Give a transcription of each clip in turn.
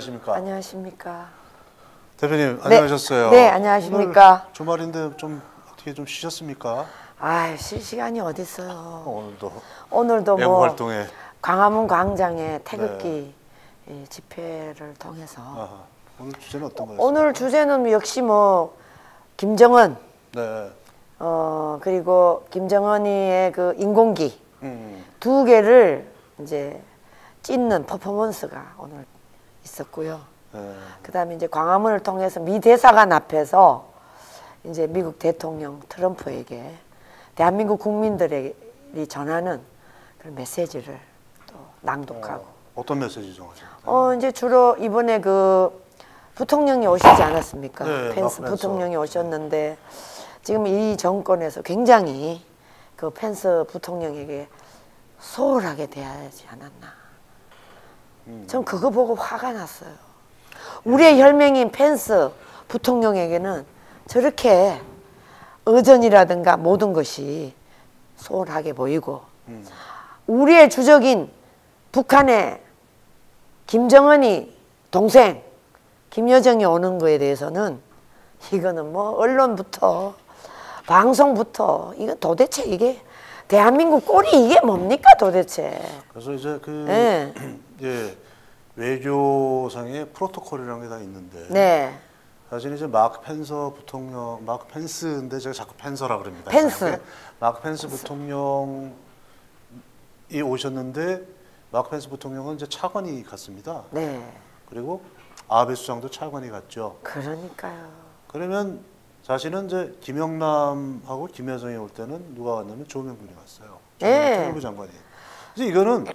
안녕하십니까? 안녕하십니까? 대표님 안녕하셨어요? 네, 안녕하십니까? 주말인데 좀 어떻게 좀 쉬셨습니까? 아, 쉴 시간이 어디 있어요? 오늘도 뭐 활동에 광화문 광장에 태극기 집회를 통해서 오늘 주제는 어떤 거였어요? 오늘 주제는 역시 뭐 김정은 네. 그리고 김정은이의 그 인공기 두 개를 이제 찢는 퍼포먼스가 오늘 있었고요. 그다음에 이제 광화문을 통해서 미 대사관 앞에서 이제 미국 대통령 트럼프에게 대한민국 국민들이 전하는 그런 메시지를 또 낭독하고. 어떤 메시지 정하셨나요? 이제 주로 이번에 그 부통령이 오시지 않았습니까? 네, 펜스 부통령이 오셨는데 지금 이 정권에서 굉장히 그 펜스 부통령에게 소홀하게 대하지 않았나. 전 그거 보고 화가 났어요. 우리의 혈맹인 펜스 부통령에게는 저렇게 의전이라든가 모든 것이 소홀하게 보이고 우리의 주적인 북한의 김정은이 동생 김여정이 오는 거에 대해서는 이거는 뭐 언론부터 방송부터 이거 도대체 이게 대한민국 꼴이 이게 뭡니까 도대체. 그래서 이제 그 예, 외교상의 프로토콜이라는 게 다 있는데 네. 사실 이제 마크 펜스인데 제가 자꾸 펜서라 그럽니다. 펜스. 마크 펜스 부통령이 오셨는데 마크 펜스 부통령은 이제 차관이 갔습니다. 네. 그리고 아베 수상도 차관이 갔죠. 그러니까요. 그러면 사실은 이제 김영남하고 김여정이 올 때는 누가 왔냐면 조명근이 왔어요. 통일부 장관이. 이제 이거는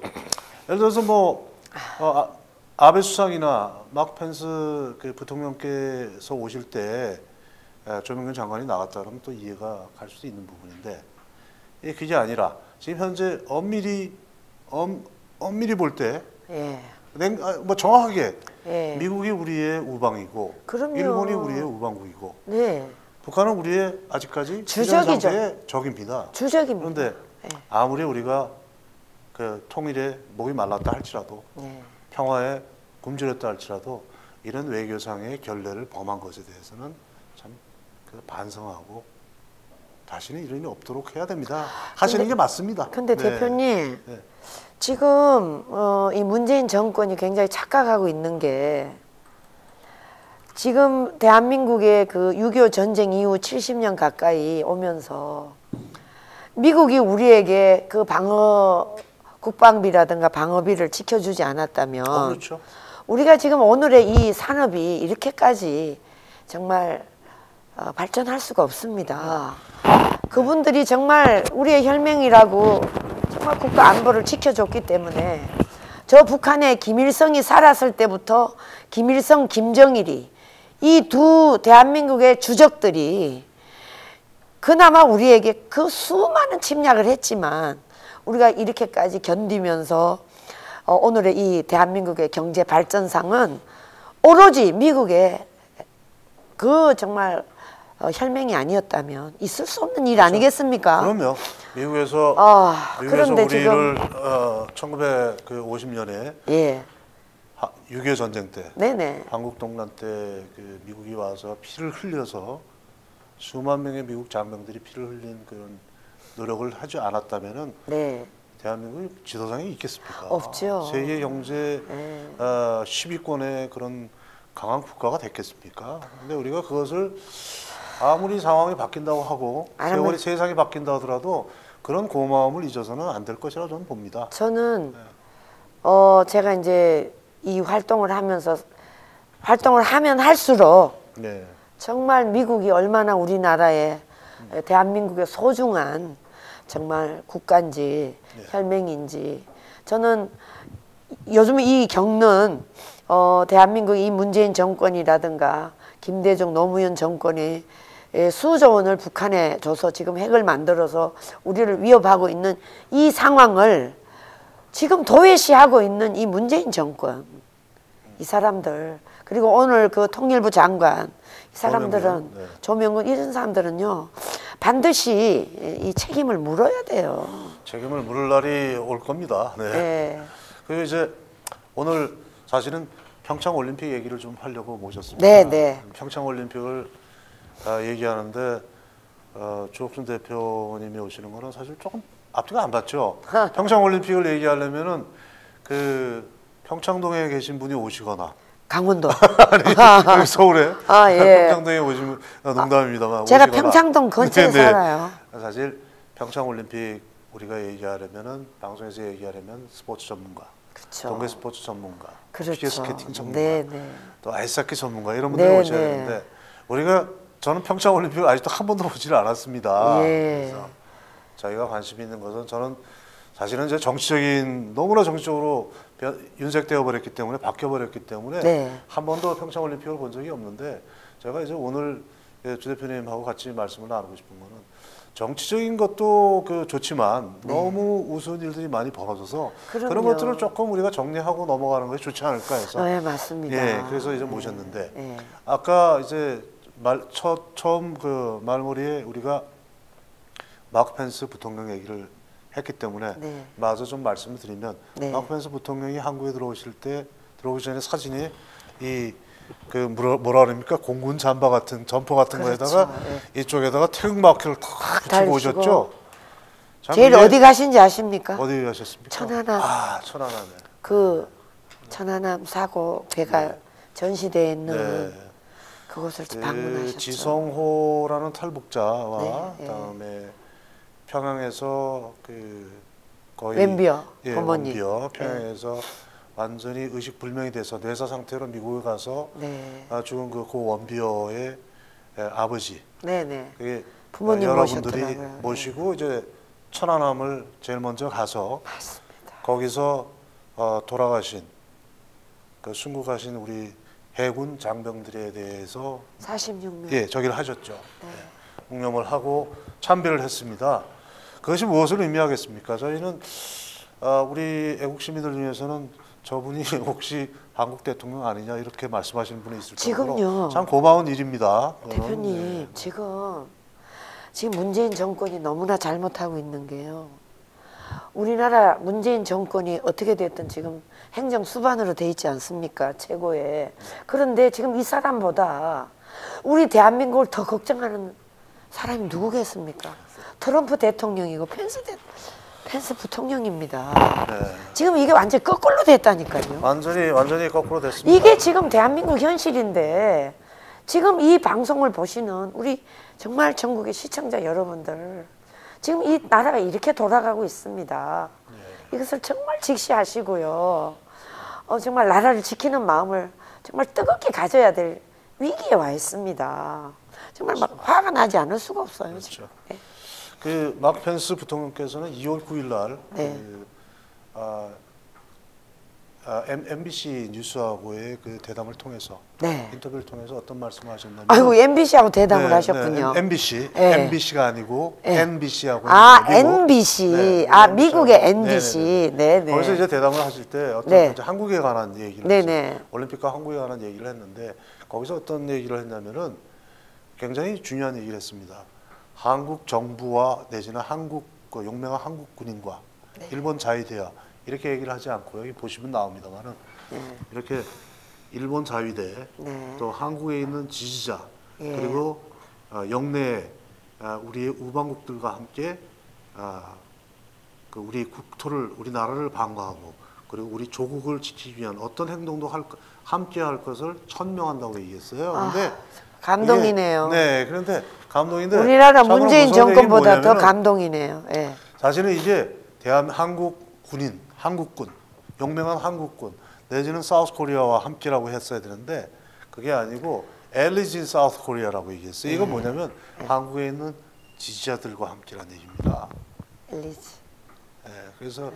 예를 들어서 뭐 아베 수상이나 마크 펜스 그 부통령께서 오실 때 조명근 장관이 나갔다 그러면 또 이해가 갈 수도 있는 부분인데 그게 아니라 지금 현재 엄밀히 볼 때 뭐 정확하게 미국이 우리의 우방이고 그럼요. 일본이 우리의 우방국이고 네. 북한은 우리의 아직까지 주적이죠. 적입니다. 주적입니다. 그런데 아무리 우리가 그 통일에 목이 말랐다 할지라도 평화에 굶주렸다 할지라도 이런 외교상의 결례를 범한 것에 대해서는 참 반성하고 다시는 이런 일이 없도록 해야 됩니다. 하시는 게 맞습니다. 근데 대표님 지금 이 문재인 정권이 굉장히 착각하고 있는 게 지금 대한민국의 그 6.25 전쟁 이후 70년 가까이 오면서 미국이 우리에게 그 국방비라든가 방어비를 지켜주지 않았다면 그렇죠. 우리가 지금 오늘의 이 산업이 이렇게까지 정말 발전할 수가 없습니다. 그분들이 정말 우리의 혈맹이라고 정말 국가 안보를 지켜줬기 때문에 저 북한의 김일성이 살았을 때부터 김일성, 김정일이 이 두 대한민국의 주적들이 그나마 우리에게 그 수많은 침략을 했지만 우리가 이렇게까지 견디면서 오늘의 이 대한민국의 경제 발전상은 오로지 미국의 그 정말 혈맹이 아니었다면 있을 수 없는 일 아니겠습니까? 그럼요. 미국에서 그런데 우리를 1950년에 6.25 전쟁 때 한국 동란 때 그 미국이 와서 피를 흘려서 수만 명의 미국 장병들이 피를 흘린 그런 노력을 하지 않았다면은 대한민국이 지도상에 있겠습니까? 없죠. 세계 경제 10위권의 그런 강한 국가가 됐겠습니까? 근데 우리가 그것을 아무리 상황이 바뀐다고 하고 세상이 바뀐다 하더라도 그런 고마움을 잊어서는 안 될 것이라고 저는 봅니다. 저는 제가 이제 이 활동을 하면서 활동을 하면 할수록 정말 미국이 얼마나 우리나라의 대한민국의 소중한 정말 국가인지 혈맹인지 저는 요즘 이 겪는 대한민국 이 문재인 정권이라든가 김대중 노무현 정권이 수조 원을 북한에 줘서 지금 핵을 만들어서 우리를 위협하고 있는 이 상황을 지금 도외시하고 있는 이 문재인 정권 이 사람들 그리고 오늘 그 통일부 장관 이 사람들은 조명근 이런 사람들은요 반드시 이 책임을 물어야 돼요. 책임을 물을 날이 올 겁니다. 그리고 이제 오늘 사실은 평창 올림픽 얘기를 좀 하려고 모셨습니다. 네, 네. 평창 올림픽을 얘기하는데 주옥순 대표님이 오시는 거는 사실 조금 앞뒤가 안 맞죠. 평창 올림픽을 얘기하려면은 그 평창동에 계신 분이 오시거나 강원도. 아니 여기 서울에 예. 평창동에 오시면 농담입니다만 제가 오시거나. 평창동 근처에 네, 네. 살아요. 사실 평창 올림픽 우리가 얘기하려면은 방송에서 얘기하려면 스포츠 전문가, 그렇죠. 동계 스포츠 전문가, 그렇죠. 피겨스케이팅 전문가, 네, 네. 또 아이스하키 전문가 이런 분들이 네, 오셔야 네. 되는데 우리가 저는 평창 올림픽을 아직도 한 번도 보지를 않았습니다. 예. 그래서 저희가 관심 있는 것은 저는 사실은 이제 정치적인 너무나 정치적으로 윤색되어 버렸기 때문에 바뀌어 버렸기 때문에 네. 한 번도 평창 올림픽을 본 적이 없는데 제가 이제 오늘 주 대표님하고 같이 말씀을 나누고 싶은 거는 정치적인 것도 좋지만 너무 우스운 일들이 많이 벌어져서 그런 그럼요. 것들을 조금 우리가 정리하고 넘어가는 것이 좋지 않을까 해서 네, 맞습니다. 예, 그래서 이제 모셨는데 예. 아까 이제 처음 그 말머리에 우리가 마크 펜스 부통령 얘기를 했기 때문에 네. 마저 좀 말씀을 드리면 네. 마크 펜스 부통령이 한국에 들어오기 전에 사진이 뭐라 그럽니까 공군 잠바 같은 점퍼 같은 그렇죠. 거에다가 이쪽에다가 태극 마크를 탁 붙이고 달시고. 오셨죠. 참 제일 그게 어디 가신지 아십니까? 어디 가셨습니까? 천안함. 천안함에. 그 천안함 사고 배가 전시되어 있는 네. 그곳을 방문하셨죠. 지성호라는 탈북자와 네, 네. 그다음에 평양에서 거의 웬비어 부모님. 원비어 평양에서 완전히 의식 불명이 돼서 뇌사 상태로 미국에 가서 네. 죽은 그 원비어의 아버지. 네네. 그게 부모님 여러분들이 모셨더라고요. 모시고 이제 천안함을 제일 먼저 가서 맞습니다. 거기서 돌아가신 순국하신 우리 해군 장병들에 대해서 46명. 저기를 하셨죠. 묵념을 하고 참배를 했습니다. 그것이 무엇을 의미하겠습니까? 저희는 우리 애국 시민들 중에서는 저분이 혹시 한국 대통령 아니냐 이렇게 말씀하시는 분이 있을 정도로 지금요. 참 고마운 일입니다. 그거는. 대표님 네. 지금 문재인 정권이 너무나 잘못하고 있는 게요. 우리나라 문재인 정권이 어떻게 됐든 지금 행정 수반으로 돼 있지 않습니까? 최고에. 그런데 지금 이 사람보다 우리 대한민국을 더 걱정하는 사람이 누구겠습니까? 트럼프 대통령이고 펜스 부통령입니다. 네. 지금 이게 완전 거꾸로 됐다니까요. 완전히 거꾸로 됐습니다. 이게 지금 대한민국 현실인데 지금 이 방송을 보시는 우리 정말 전국의 시청자 여러분들 지금 이 나라가 이렇게 돌아가고 있습니다. 이것을 정말 직시하시고요. 정말 나라를 지키는 마음을 정말 뜨겁게 가져야 될 위기에 와 있습니다. 정말 막 화가 나지 않을 수가 없어요. 그렇죠. 지금. 네. 마크 펜스 부통령께서는 2월 9일 날 네. MBC 뉴스하고의 대담을 통해서 네. 인터뷰를 통해서 어떤 말씀을 하셨냐면 아이고 MBC하고 대담을 하셨군요. MBC가 아니고 NBC하고 NBC. 미국의 NBC. 네네. 거기서 이제 대담을 하실 때 어떤 네. 이제 한국에 관한 얘기를 네네. 했어요. 올림픽과 한국에 관한 얘기를 했는데 거기서 어떤 얘기를 했냐면은 굉장히 중요한 얘기를 했습니다. 한국 정부와 내지는 용맹한 한국 군인과 일본 자위대와 이렇게 얘기를 하지 않고 여기 보시면 나옵니다만은 이렇게 일본 자위대 또 한국에 있는 지지자 그리고 영내 우리의 우방국들과 함께 우리 국토를 우리 나라를 방어하고 그리고 우리 조국을 지키기 위한 어떤 행동도 함께 할 것을 천명한다고 얘기했어요. 근데 감동이네요. 네, 그런데 감동인데 우리나라 참으로 문재인 무서운 얘기는 정권보다 더 뭐냐면은 감동이네요. 예. 사실은 이게 한국 군인, 한국군, 용맹한 한국군 내지는 사우스 코리아와 함께라고 했어야 되는데 그게 아니고 엘리진 사우스 코리아라고 얘기했어요. 이건 뭐냐면 한국에 있는 지지자들과 함께라는 얘기입니다. 엘리지. 네, 그래서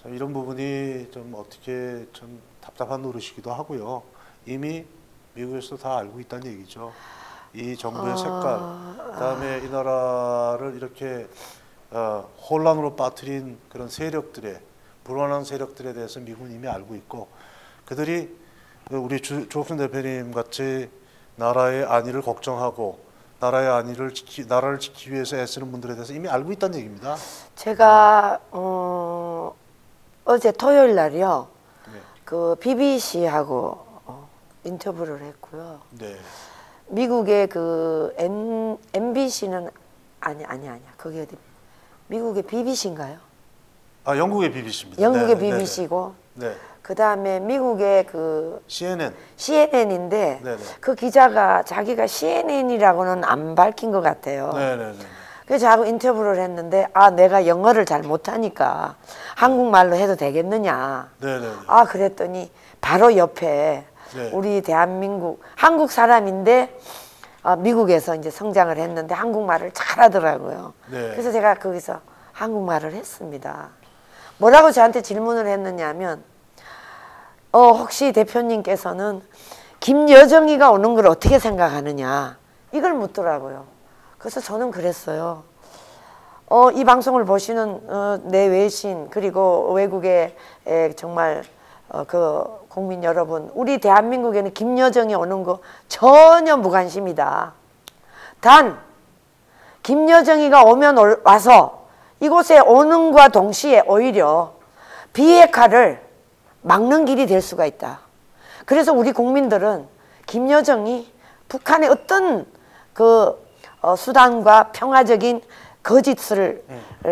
참 이런 부분이 좀 어떻게 좀 답답한 노릇이기도 하고요. 이미 미국에서 다 알고 있다는 얘기죠. 이 정부의 색깔, 그다음에 이 나라를 이렇게 혼란으로 빠뜨린 그런 세력들의 불안한 세력들에 대해서 미국은 이미 알고 있고 그들이 우리 주옥순 대표님 같이 나라의 안위를 걱정하고 나라를 지키기 위해서 애쓰는 분들에 대해서 이미 알고 있다는 얘기입니다. 제가 어제 토요일 날이요. 그 BBC하고 인터뷰를 했고요. 네. 미국의 그 MBC는 아니야. 거기 어디 미국의 BBC인가요? 아, 영국의 BBC입니다. 영국의 네, BBC고 네. 그 다음에 미국의 그 CNN. CNN인데 네네. 그 기자가 자기가 CNN이라고는 안 밝힌 것 같아요. 네네네. 그래서 자꾸 인터뷰를 했는데 내가 영어를 잘 못하니까 한국말로 해도 되겠느냐. 네네. 그랬더니 바로 옆에 네. 우리 대한민국 한국 사람인데 미국에서 이제 성장을 했는데 한국말을 잘하더라고요. 네. 그래서 제가 거기서 한국말을 했습니다. 뭐라고 저한테 질문을 했느냐면 혹시 대표님께서는 김여정이가 오는 걸 어떻게 생각하느냐 이걸 묻더라고요. 그래서 저는 그랬어요. 이 방송을 보시는 내 외신 그리고 외국의 정말 그 국민 여러분, 우리 대한민국에는 김여정이 오는 거 전혀 무관심이다. 단 김여정이가 와서 이곳에 오는과 동시에 오히려 비핵화를 막는 길이 될 수가 있다. 그래서 우리 국민들은 김여정이 북한의 어떤 그 수단과 평화적인 거짓을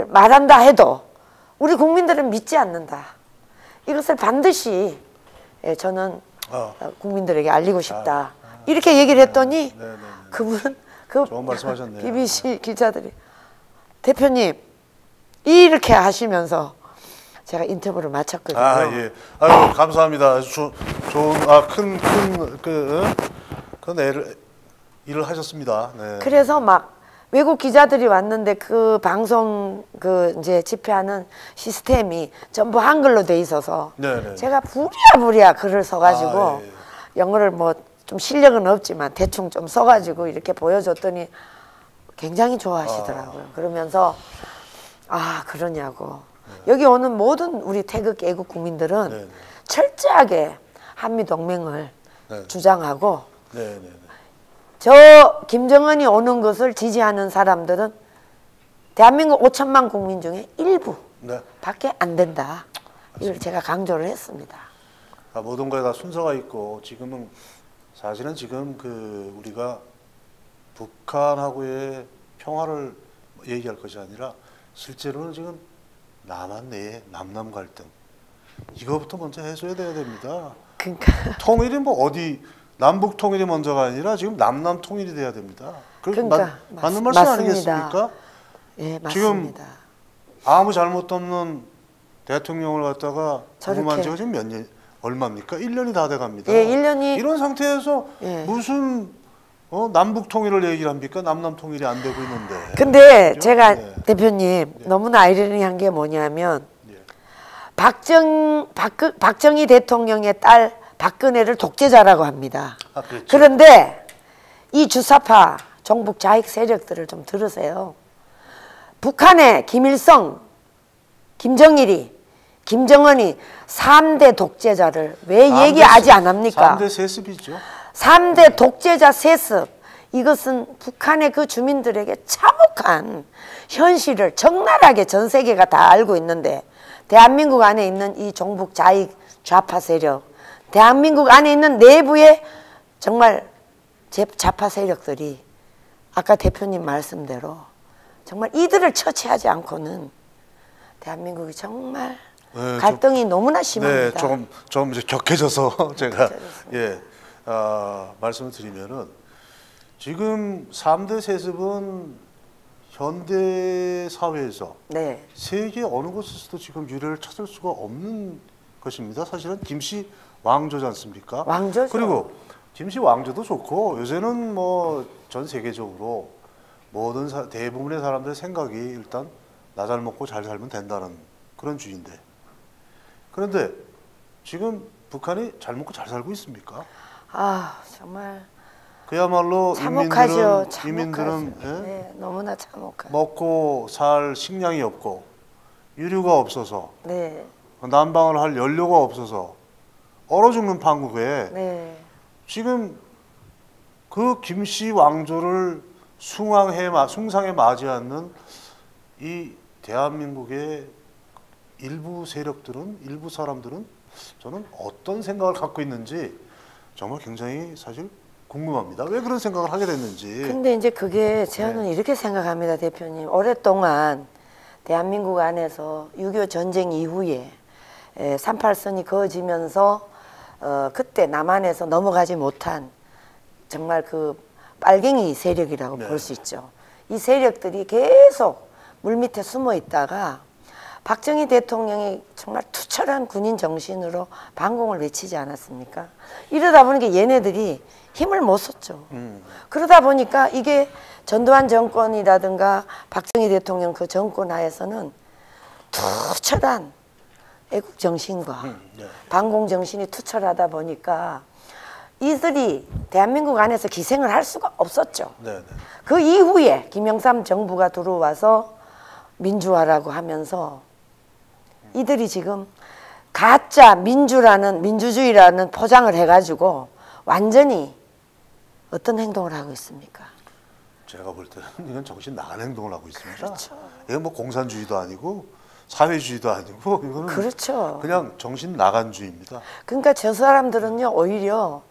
말한다 해도 우리 국민들은 믿지 않는다. 이것을 반드시 저는 국민들에게 알리고 싶다. 이렇게 얘기를 했더니 네네네. 그분 좋은 말씀하셨네요. BBC 기자들이 대표님 이렇게 하시면서 제가 인터뷰를 마쳤거든요. 예. 아유, 감사합니다. 아주 좋은 큰 일을 하셨습니다. 네. 그래서 막 외국 기자들이 왔는데 그 방송 그 이제 집회하는 시스템이 전부 한글로 돼 있어서 네네. 제가 부랴부랴 글을 써가지고 예. 영어를 뭐 좀 실력은 없지만 대충 좀 써가지고 이렇게 보여줬더니 굉장히 좋아하시더라고요. 그러면서 그러냐고. 여기 오는 모든 우리 태극 애국 국민들은 네네. 철저하게 한미 동맹을 네. 주장하고 네네네. 저 김정은이 오는 것을 지지하는 사람들은 대한민국 5천만 국민 중에 일부 네. 밖에 안 된다. 이걸 제가 강조를 했습니다. 모든 거에 다 순서가 있고 사실은 지금 우리가 북한하고의 평화를 얘기할 것이 아니라 실제로는 지금 남한 내의 남남 갈등 이거부터 먼저 해소해야 됩니다. 그러니까 통일이 남북 통일이 먼저가 아니라 지금 남남 통일이 돼야 됩니다. 그러니까 맞는 말씀 맞습니다. 아니겠습니까? 예, 맞습니다. 지금 아무 잘못 없는 대통령을 갖다가 부임한 지가 지금 얼마입니까? 1년이 다 돼갑니다. 예, 1년이 이런 상태에서 예. 무슨 남북 통일을 얘기를 합니까? 남남 통일이 안 되고 있는데. 근데 그죠? 제가 예. 대표님 예. 너무나 아이러니한 게 뭐냐면 예. 박정희 대통령의 딸 박근혜를 독재자라고 합니다. 그렇죠. 그런데 이 주사파 종북 좌익 세력들을 좀 들으세요. 북한의 김일성, 김정일이, 김정은이 3대 독재자를 왜 얘기하지 않습니까? 3대 세습이죠. 3대 독재자 세습. 이것은 북한의 그 주민들에게 참혹한 현실을 적나라하게 전 세계가 다 알고 있는데 대한민국 안에 있는 이 종북 좌익 좌파 세력, 대한민국 안에 있는 내부의 정말 좌파 세력들이 아까 대표님 말씀대로 정말 이들을 처치하지 않고는 대한민국이 정말 네, 갈등이 너무나 심합니다. 네, 좀 이제 격해져서 제가 말씀을 드리면은 지금 3대 세습은 현대 사회에서 네. 세계 어느 곳에서도 지금 유례를 찾을 수가 없는 것입니다. 사실은 김씨 왕조지 않습니까? 왕조죠. 그리고 김씨 왕조도 좋고 요새는 전 세계적으로 대부분의 사람들의 생각이 일단 나 잘 먹고 잘 살면 된다는 그런 주의인데 그런데 지금 북한이 잘 먹고 잘 살고 있습니까? 정말 그야말로 참혹하죠. 인민들은 예? 네, 너무나 참혹하죠. 먹고 살 식량이 없고 유류가 없어서 네, 난방을 할 연료가 없어서 얼어 죽는 판국에 네, 지금 그 김씨 왕조를 숭상에 맞이하는 이 대한민국의 일부 사람들은 저는 어떤 생각을 갖고 있는지 정말 굉장히 사실 궁금합니다. 왜 그런 생각을 하게 됐는지. 근데 이제 그게 저는 이렇게 생각합니다, 대표님. 오랫동안 대한민국 안에서 6.25 전쟁 이후에 38선이 그어지면서 그때 남한에서 넘어가지 못한 정말 그 빨갱이 세력이라고 볼 수 있죠. 이 세력들이 계속 물밑에 숨어 있다가 박정희 대통령이 정말 투철한 군인 정신으로 반공을 외치지 않았습니까? 이러다 보니까 얘네들이 힘을 못 썼죠. 그러다 보니까 이게 전두환 정권이라든가 박정희 대통령 그 정권 하에서는 투철한 애국 정신과 반공 정신이 투철하다 보니까 이들이 대한민국 안에서 기생을 할 수가 없었죠. 네네. 그 이후에 김영삼 정부가 들어와서 민주화라고 하면서 이들이 지금 가짜 민주주의라는 포장을 해가지고 완전히 어떤 행동을 하고 있습니까? 제가 볼 때는 이건 정신 나간 행동을 하고 있습니다. 그렇죠. 이건 뭐 공산주의도 아니고 사회주의도 아니고 이거는 그렇죠. 그냥 정신 나간주의입니다. 그러니까 저 사람들은요 오히려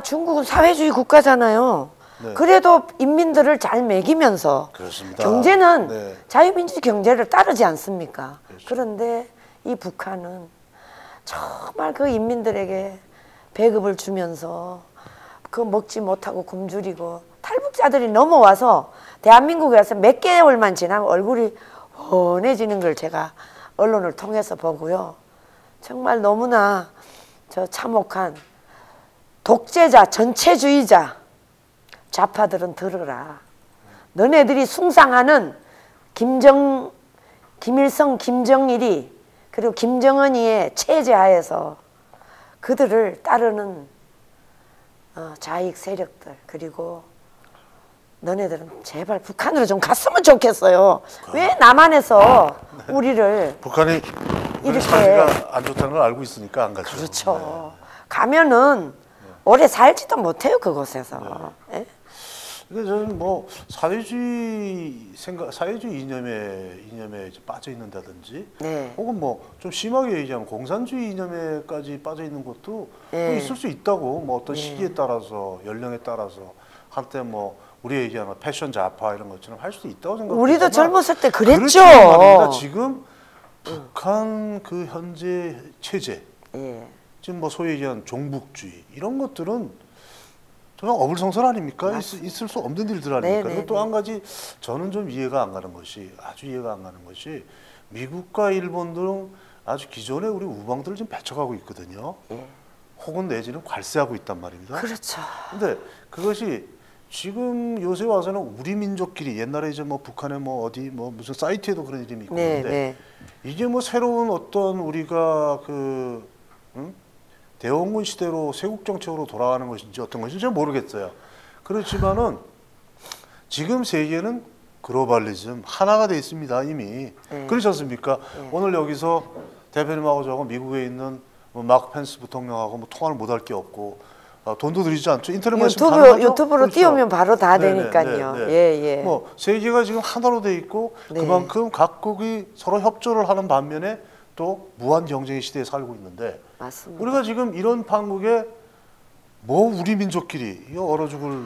중국은 사회주의 국가잖아요. 네. 그래도 인민들을 잘 먹이면서 그렇습니다. 경제는 네. 자유민주 경제를 따르지 않습니까? 그렇죠. 그런데 이 북한은 정말 그 인민들에게 배급을 주면서 그 먹지 못하고 굶주리고 탈북자들이 넘어와서 대한민국에 와서 몇 개월만 지나면 얼굴이 훤해지는 걸 제가 언론을 통해서 보고요. 정말 너무나 저 참혹한 독재자, 전체주의자 좌파들은 들으라. 너네들이 숭상하는 김일성, 김정일이 그리고 김정은이의 체제 하에서 그들을 따르는 좌익 세력들 그리고 너네들은 제발 북한으로 좀 갔으면 좋겠어요. 왜 남한에서 우리를 북한이 이렇게 사회가 안 좋다는 걸 알고 있으니까 안 가죠. 그렇죠. 가면은 오래 살지도 못해요 그곳에서. 예? 근데 저는 뭐 사회주의 이념에 이제 빠져 있는다든지, 네. 혹은 뭐 좀 심하게 얘기하면 공산주의 이념에까지 빠져 있는 것도 네. 또 있을 수 있다고. 뭐 어떤 시기에 따라서, 연령에 따라서 한때 뭐 우리 얘기하는 패션 좌파 이런 것처럼 할 수도 있다고 생각합니다. 우리도 젊었을 때 그랬죠. 말입니다. 지금 북한 그 현재 체제, 예. 지금 뭐 소위 얘기하는 종북주의 이런 것들은 그냥 어불성설 아닙니까? 있을 수 없는 일들 아닙니까? 네, 그리고 또 한 가지 저는 좀 이해가 안 가는 것이 미국과 일본 등 아주 기존의 우리 우방들을 좀 배척하고 있거든요. 혹은 내지는 괄세하고 있단 말입니다. 그렇죠. 근데 그것이 지금 요새 와서는 우리 민족끼리 옛날에 이제 뭐 북한에 뭐 어디 뭐 무슨 사이트에도 그런 이름이 있고 네, 있는데 네. 이게 뭐 새로운 어떤 우리가 대원군 시대로 세국 정책으로 돌아가는 것인지 어떤 것인지 잘 모르겠어요. 그렇지만은 지금 세계는 글로벌리즘 하나가 돼 있습니다 이미. 그렇지 않습니까? 오늘 여기서 대표님하고 저하고 미국에 있는 뭐 마크 펜스 부통령하고 뭐 통화를 못할 게 없고 돈도 들이지 않죠. 인터넷만 있으면 가능하죠? 유튜브로 그렇죠. 띄우면 바로 다 네네, 되니까요. 네네. 예. 뭐 세계가 지금 하나로 돼 있고 네. 그만큼 각국이 서로 협조를 하는 반면에 또 무한 경쟁의 시대에 살고 있는데 맞습니다. 우리가 지금 이런 판국에 뭐 우리 민족끼리 이거 얼어 죽을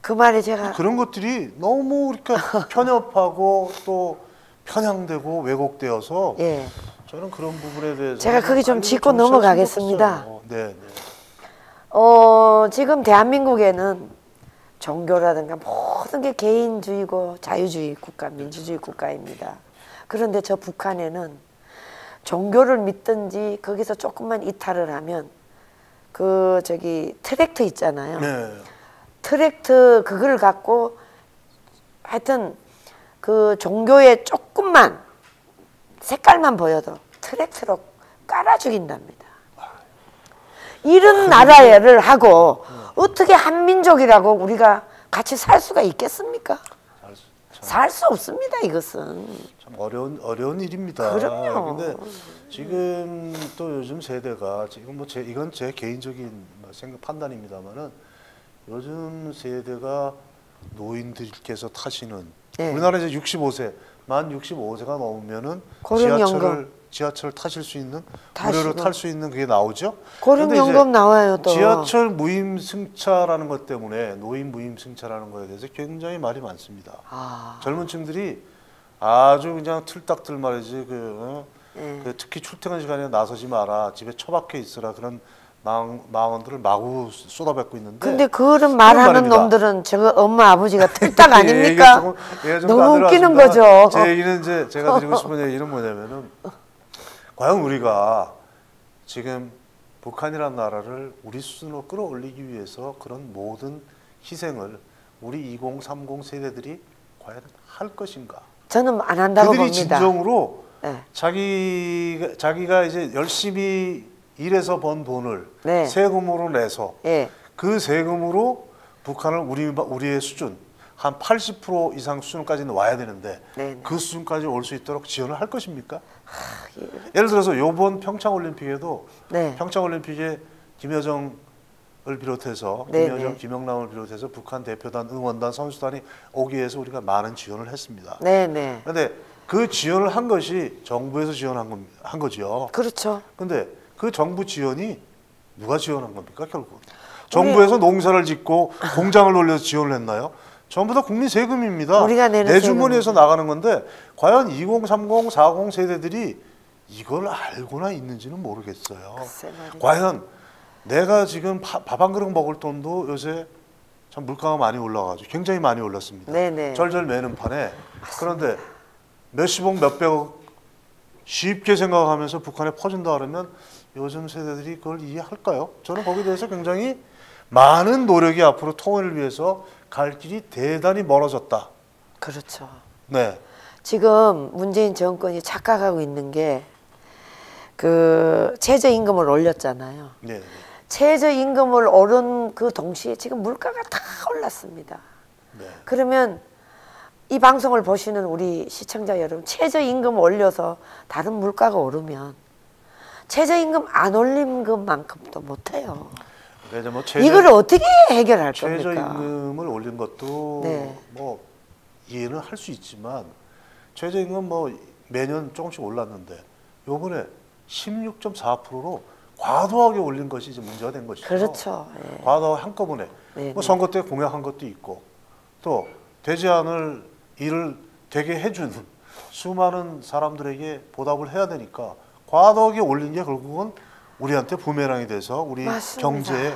그 말이 제가 그런 것들이 너무 이렇게 편협하고 또 편향되고 왜곡되어서 예. 저는 그런 부분에 대해서 제가 거기 좀 빨리 짚고 정치할 넘어가겠습니다. 수가 없어요. 네. 지금 대한민국에는 종교라든가 모든 게 개인주의고 자유주의 국가, 민주주의 국가입니다. 그런데 저 북한에는 종교를 믿든지 거기서 조금만 이탈을 하면 트랙터 있잖아요. 네. 트랙터 그걸 갖고 하여튼 그 종교에 조금만 색깔만 보여도 트랙터로 깔아 죽인답니다. 이런 나라를 하고 어떻게 한민족이라고 우리가 같이 살 수가 있겠습니까? 살 수 없습니다. 이것은 참 어려운 일입니다. 그럼요. 근데 지금 또 요즘 세대가 지금 뭐 이건 제 개인적인 판단입니다만은 요즘 세대가 노인들께서 타시는 네. 우리나라 이제 65세 만 65세가 넘으면은 고령연금. 지하철 타실 수 있는 타시고. 무료로 탈 수 있는 그게 나오죠. 그런데 고령연금 나와요 또. 지하철 무임승차라는 것 때문에 노인 무임승차라는 거에 대해서 굉장히 말이 많습니다. 아. 젊은 층들이 아주 그냥 틀딱들 말이지 예. 그 특히 출퇴근 시간에 나서지 마라, 집에 처박혀 있으라, 그런 망언들을 마구 쏟아붓고 있는데. 근데 그런 말하는 말입니다. 놈들은 저거 엄마 아버지가 틀딱 예, 아닙니까? 얘기가 좀 너무 웃기는 까다로웠습니다. 거죠. 제 얘기는 이제 제가 드리고 싶은 얘기는 뭐냐면은 과연 우리가 지금 북한이라는 나라를 우리 수준으로 끌어올리기 위해서 그런 모든 희생을 우리 2030 세대들이 과연 할 것인가? 저는 안 한다고 그들이 봅니다. 진정으로 네. 자기가 이제 열심히 일해서 번 돈을 네. 세금으로 내서 예. 그 세금으로 북한을 우리의 수준 한 80% 이상 수준까지는 와야 되는데 네, 네. 그 수준까지 올 수 있도록 지원을 할 것입니까? 예를 들어서 이번 평창올림픽에도 네. 평창올림픽에 김여정을 비롯해서 네, 김여정, 네. 김영남을 비롯해서 북한 대표단, 응원단, 선수단이 오기 위해서 우리가 많은 지원을 했습니다. 네, 네. 그런데 그 지원을 한 것이 정부에서 한 거죠. 그렇죠. 근데 그 정부 지원이 누가 지원한 겁니까, 결국? 정부에서 농사를 짓고 공장을 돌려서 지원을 했나요? 전부 다 국민 세금입니다. 우리가 내는 내 주머니에서 나가는 건데 과연 2030, 40 세대들이 이걸 알고나 있는지는 모르겠어요. 글쎄 말이죠. 과연 내가 지금 밥 한 그릇 먹을 돈도 요새 참 물가가 많이 올라가지고 굉장히 많이 올랐습니다. 네네. 절절 매는 판에. 그런데 몇십억, 몇백억 쉽게 생각하면서 북한에 퍼준다 그러면 요즘 세대들이 그걸 이해할까요? 저는 거기에 대해서 굉장히 많은 노력이 앞으로 통일을 위해서 갈 길이 대단히 멀어졌다. 그렇죠. 네. 지금 문재인 정권이 착각하고 있는 게 그 최저임금을 올렸잖아요. 네. 최저임금을 오른 그 동시에 지금 물가가 다 올랐습니다. 네. 그러면 이 방송을 보시는 우리 시청자 여러분, 최저임금 올려서 다른 물가가 오르면 최저임금 안 올린 것만큼도 못해요. 그래서 뭐 이걸 어떻게 해결할 겁니까? 최저임금을 올린 것도 네. 뭐 이해는 할 수 있지만 최저임금 뭐 매년 조금씩 올랐는데 요번에 16.4%로 과도하게 올린 것이 이제 문제가 된 것이죠. 그렇죠. 예. 과도하게 한꺼번에 네, 뭐 네. 선거 때 공약한 것도 있고 또 되지 않을 일을 되게 해준 수많은 사람들에게 보답을 해야 되니까 과도하게 올린 게 결국은 우리한테 부메랑이 돼서 우리 맞습니다. 경제에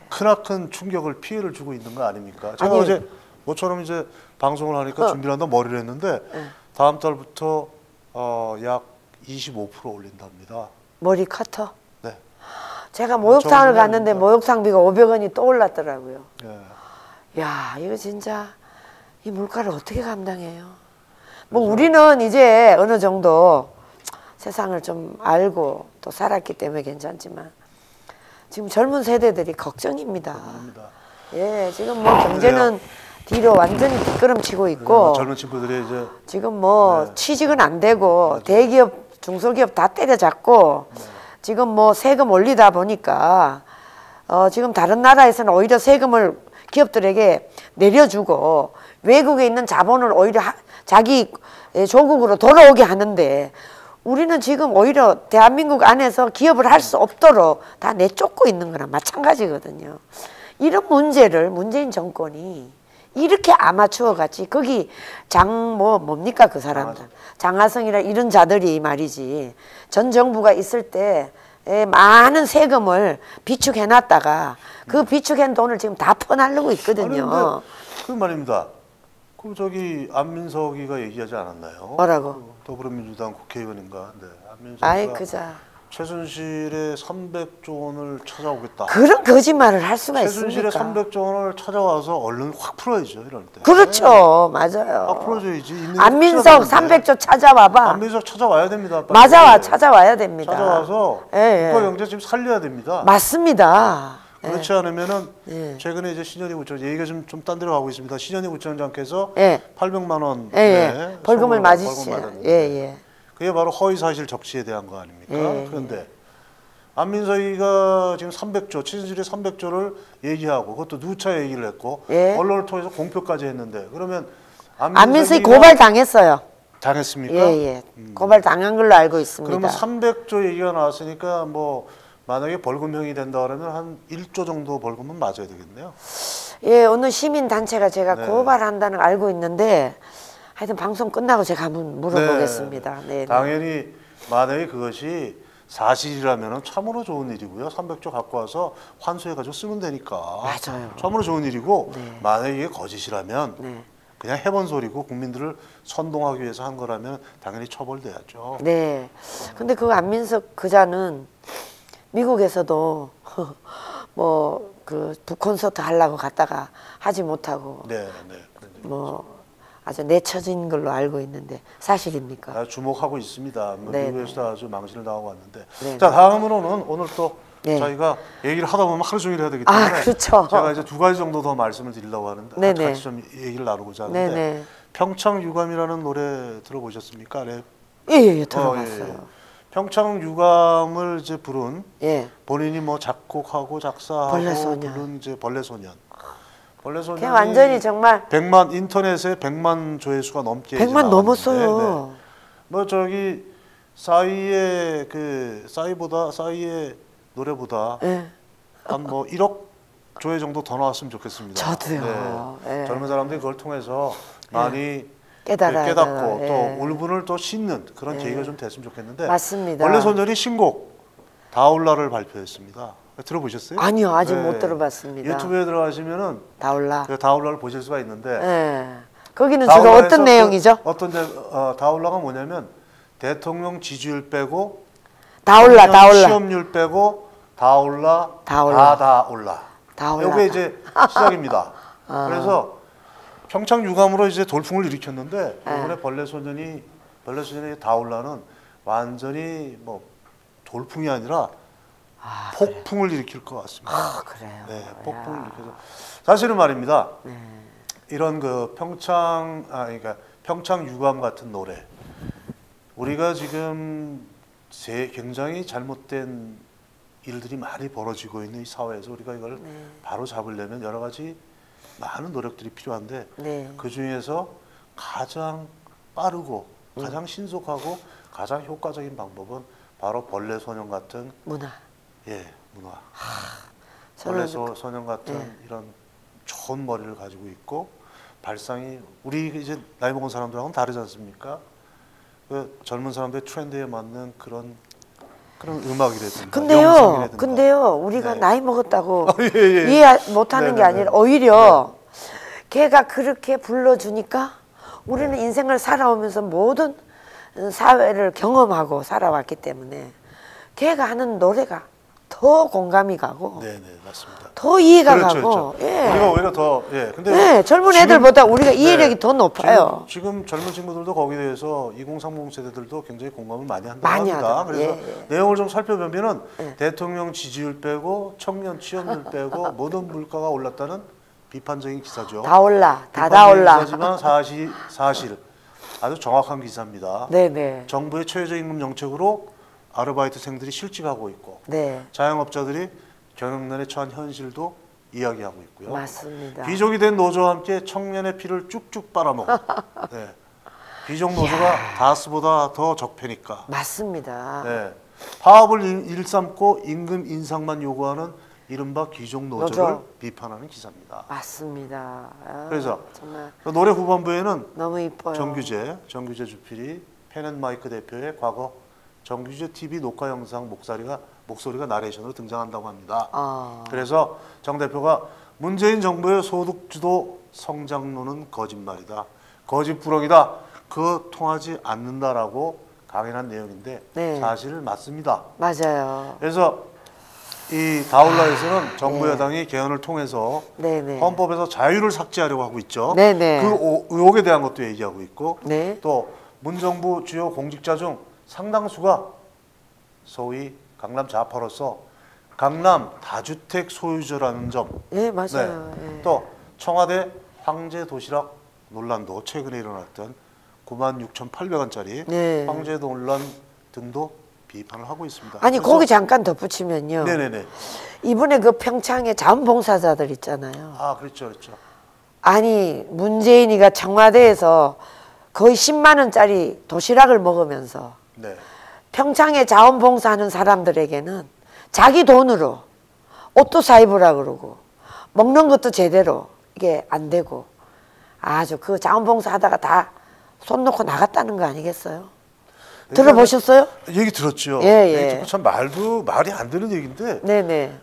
크나큰 충격을 피해를 주고 있는 거 아닙니까? 제가 아니, 어제 모처럼 이제 방송을 하니까 준비를 한다 머리를 했는데 다음 달부터 약 25% 올린답니다. 머리 커터. 네. 제가 목욕탕을 정말 갔는데 아닙니다. 목욕탕비가 500원이 또 올랐더라고요. 예. 야, 이거 진짜 이 물가를 어떻게 감당해요? 뭐 우리는 이제 어느 정도 세상을 좀 알고 또 살았기 때문에 괜찮지만 지금 젊은 세대들이 걱정입니다. 합니다. 예, 지금 뭐 경제는 뒤로 완전히 뒷걸음치고 있고 젊은 친구들이 이제 지금 뭐 네. 취직은 안 되고 대기업, 중소기업 다 때려잡고 지금 뭐 세금 올리다 보니까 지금 다른 나라에서는 오히려 세금을 기업들에게 내려주고 외국에 있는 자본을 오히려 자기 조국으로 돌아오게 하는데 우리는 지금 오히려 대한민국 안에서 기업을 할 수 없도록 다 내쫓고 있는 거랑 마찬가지거든요. 이런 문제를 문재인 정권이 이렇게 아마추어 같이 거기 뭡니까 그 사람들 장하성이라 이런 자들이 말이지 전 정부가 있을 때 많은 세금을 비축해놨다가 그 비축한 돈을 지금 다 퍼나르고 있거든요. 아니, 그 말입니다. 그 저기 안민석이가 얘기하지 않았나요? 뭐라고? 그 더불어민주당 국회의원인가? 네, 아이 안민석이가 그자 최순실의 300조 원을 찾아오겠다. 그런 거짓말을 할 수가 최순실의 있습니까? 300조 원을 찾아와서 얼른 확 풀어야죠. 이럴 때. 그렇죠, 맞아요. 확 풀어줘야지. 있는 게 안민석 확실하다는데. 300조 찾아와봐. 안민석 찾아와야 됩니다. 빨리. 맞아, 찾아와야 됩니다. 찾아와서 예, 예. 국가 경제 지금 살려야 됩니다. 맞습니다. 그렇지 않으면은 예. 최근에 이제 신현희 구청 얘기가 좀 딴 데로 가고 있습니다. 신현희 구청장께서 예. 800만 원 예, 예. 벌금을 맞으시죠. 맞았는데 예, 예. 그게 바로 허위 사실 적시에 대한 거 아닙니까? 예, 그런데 안민석이가 지금 300조, 최순실의 300조를 얘기하고 그것도 누차 얘기를 했고 예. 언론을 통해서 공표까지 했는데 그러면 안민석이 고발 당했어요. 당했습니까? 예. 고발 당한 걸로 알고 있습니다. 그러면 300조 얘기가 나왔으니까 뭐 만약에 벌금형이 된다 그러면 한 1조 정도 벌금은 맞아야 되겠네요. 예, 어느 시민 단체가 제가 네. 고발한다는 걸 알고 있는데 하여튼 방송 끝나고 제가 한번 물어보겠습니다. 네. 당연히 만약에 그것이 사실이라면 참으로 좋은 일이고요. 300조 갖고 와서 환수해가지고 쓰면 되니까. 맞아요. 참으로 좋은 일이고 네. 만약에 이게 거짓이라면 네. 그냥 해본 소리고 국민들을 선동하기 위해서 한 거라면 당연히 처벌돼야죠. 네. 근데 그 안민석 그자는 미국에서도 뭐 그 북콘서트 하려고 갔다가 하지 못하고 네. 뭐 아주 내쳐진 걸로 알고 있는데 사실입니까? 아, 주목하고 있습니다. 뭐 네, 미국에서도 아주 망신을 당하고 왔는데. 네, 자, 다음으로는 오늘 또 네. 저희가 얘기를 하다 보면 하루 종일 해야 되기 때문에 아, 그렇죠. 제가 이제 두 가지 정도 더 말씀을 드리려고 하는데 네, 네. 같이 좀 얘기를 나누고자 하는데 네네. 평창 유감이라는 노래 들어보셨습니까? 랩? 예, 들어봤어요. 평창 유감을 이제 부른 예. 본인이 뭐 작곡하고 작사하고 벌레소년. 부른 이제 벌레소년. 벌레소년이 그냥 완전히 정말 100만 인터넷에 100만 조회수가 넘게 100만 이제 나왔는데, 넘었어요. 네. 뭐 저기 싸이의 그 싸이의 노래보다 예. 한 뭐 1억 조회 정도 더 나왔으면 좋겠습니다. 저도요. 예. 젊은 사람들이 그걸 통해서 많이 깨달아야 깨닫고 되나, 또 예. 울분을 또 씻는 그런 예. 계기가 좀 됐으면 좋겠는데 맞습니다. 벌레소년이 신곡 다올라를 발표했습니다. 들어보셨어요? 아니요, 아직 네. 못 들어봤습니다. 유튜브에 들어가시면은 다올라. 그 다올라를 보실 수가 있는데 예. 거기는 주로 다올라에서 어떤 내용이죠? 다올라가 뭐냐면 대통령 지지율 빼고 다올라, 청년 다올라. 취업률 빼고 다올라 다올라. 다올라. 다올라. 이게 이제 시작입니다. 그래서 평창 유감으로 이제 돌풍을 일으켰는데 이번에 벌레소년이 다올라는 완전히 뭐 돌풍이 아니라 폭풍을 일으킬 것 같습니다. 아, 그래요. 네, 폭풍을 야. 일으켜서 사실은 말입니다. 네. 이런 그 그러니까 평창 유감 같은 노래 우리가 지금 굉장히 잘못된 일들이 많이 벌어지고 있는 이 사회에서 우리가 이걸 바로 잡으려면 여러 가지 많은 노력들이 필요한데 네. 그 중에서 가장 빠르고 가장 신속하고 가장 효과적인 방법은 바로 벌레소년 같은 문화. 문화. 저는 벌레소년 같은 이런 좋은 머리를 가지고 있고 발상이 우리 이제 나이 먹은 사람들하고는 다르지 않습니까? 그 젊은 사람들의 트렌드에 맞는 그런 음악이라든가 영상이라든가. 근데요, 우리가 네. 나이 먹었다고 예. 이해 못하는 게 네네네. 아니라 오히려 걔가 그렇게 불러주니까 우리는 인생을 살아오면서 모든 사회를 경험하고 살아왔기 때문에 걔가 하는 노래가 더 공감이 가고 네네 맞습니다. 더 이해가 그렇죠, 가고 그렇죠. 예. 우리가 오히려 더 근데 네, 젊은 지금- 애들보다 우리가 이해력이 더 높아요. 지금 젊은 친구들도 거기에 대해서 2030 세대들도 굉장히 공감을 많이 한다고 많이 합니다. 하더라고요. 그래서 예. 내용을 좀 살펴보면은 대통령 지지율 빼고 청년 취업률 빼고 모든 물가가 올랐다는 비판적인 기사죠. 다 올라, 다 비판적인 올라. 기사지만 사실 아주 정확한 기사입니다. 네네. 정부의 최저임금 정책으로 아르바이트생들이 실직하고 있고 네, 자영업자들이 경영난에 처한 현실도 이야기하고 있고요. 맞습니다. 귀족이 된 노조와 함께 청년의 피를 쭉쭉 빨아먹어. 네. 귀족 노조가 다스보다 더 적폐니까. 맞습니다. 네. 파업을 일삼고 임금 인상만 요구하는 이른바 귀족 노조를 노조. 비판하는 기사입니다. 맞습니다. 아, 그래서 정말 그 노래 후반부에는 너무 이뻐요. 정규재 주필이 펜앤마이크 대표의 과거 정규재 TV 녹화 영상 목소리가 나레이션으로 등장한다고 합니다. 아, 그래서 정 대표가 문재인 정부의 소득주도 성장론은 거짓말이다. 거짓부렁이다. 그거 통하지 않는다라고 강연한 내용인데 네. 사실 맞습니다. 맞아요. 그래서 이 다올라에서는 정부 여당이 개헌을 통해서 네네. 헌법에서 자유를 삭제하려고 하고 있죠. 네네. 그 의혹에 대한 것도 얘기하고 있고 네. 또 문정부 주요 공직자 중 상당수가 소위 강남 좌파로서 강남 다주택 소유주라는 점. 네, 맞아요. 예. 또 청와대 황제 도시락 논란도 최근에 일어났던 96,800원짜리 네. 황제 논란 등도 비판을 하고 있습니다. 아니 그래서- 거기 잠깐 덧붙이면요. 네네네. 이번에 그 평창에 자원봉사자들 있잖아요. 아 그렇죠. 아니 문재인이가 청와대에서 거의 10만 원짜리 도시락을 먹으면서 네. 평창에 자원봉사하는 사람들에게는 자기 돈으로 옷도 사입으라 그러고 먹는 것도 제대로 이게 안 되고 아주 그 자원봉사 하다가 다 손 놓고 나갔다는 거 아니겠어요? 들어보셨어요? 얘기 들었죠. 예, 예. 참 말이 안 되는 얘기인데 네네.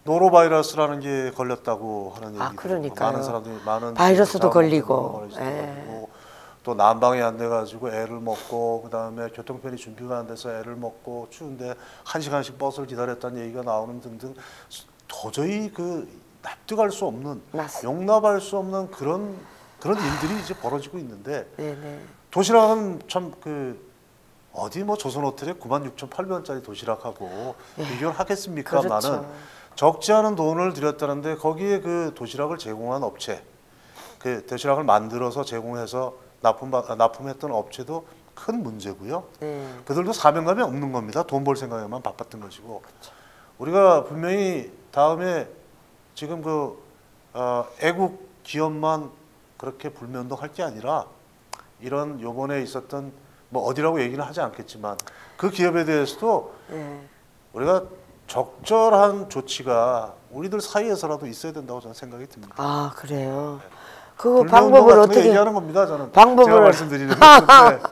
노로바이러스라는 게 걸렸다고 하는 얘기. 그러니까요. 많은 사람들이 많은 바이러스도 자원봉사 걸리고. 노로바이러스도 걸리고 또 난방이 안 돼가지고 애를 먹고 그다음에 교통편이 준비가 안 돼서 애를 먹고 추운데 1시간씩 버스를 기다렸다는 얘기가 나오는 등등 도저히 그 납득할 수 없는 맞습니다. 용납할 수 없는 그런 일들이 이제 벌어지고 있는데 네네. 도시락은 참 어디 뭐 조선 호텔에 96,800원짜리 도시락하고 비교를 하겠습니까? 그렇죠. 나는 적지 않은 돈을 들였다는데 거기에 그 도시락을 제공한 업체, 그 도시락을 만들어서 제공해서 납품했던 업체도 큰 문제고요. 그들도 사명감이 없는 겁니다. 돈 벌 생각에만 바빴던 것이고. 우리가 분명히 다음에 지금 애국 기업만 그렇게 불매운동할 게 아니라 이런 요번에 있었던 뭐 어디라고 얘기는 하지 않겠지만 그 기업에 대해서도 우리가 적절한 조치가 우리들 사이에서라도 있어야 된다고 저는 생각이 듭니다. 아 그래요. 그 불매운동 방법을 같은 거 어떻게 얘기하는 겁니다. 저는 방법을 제가 말씀드리는 건데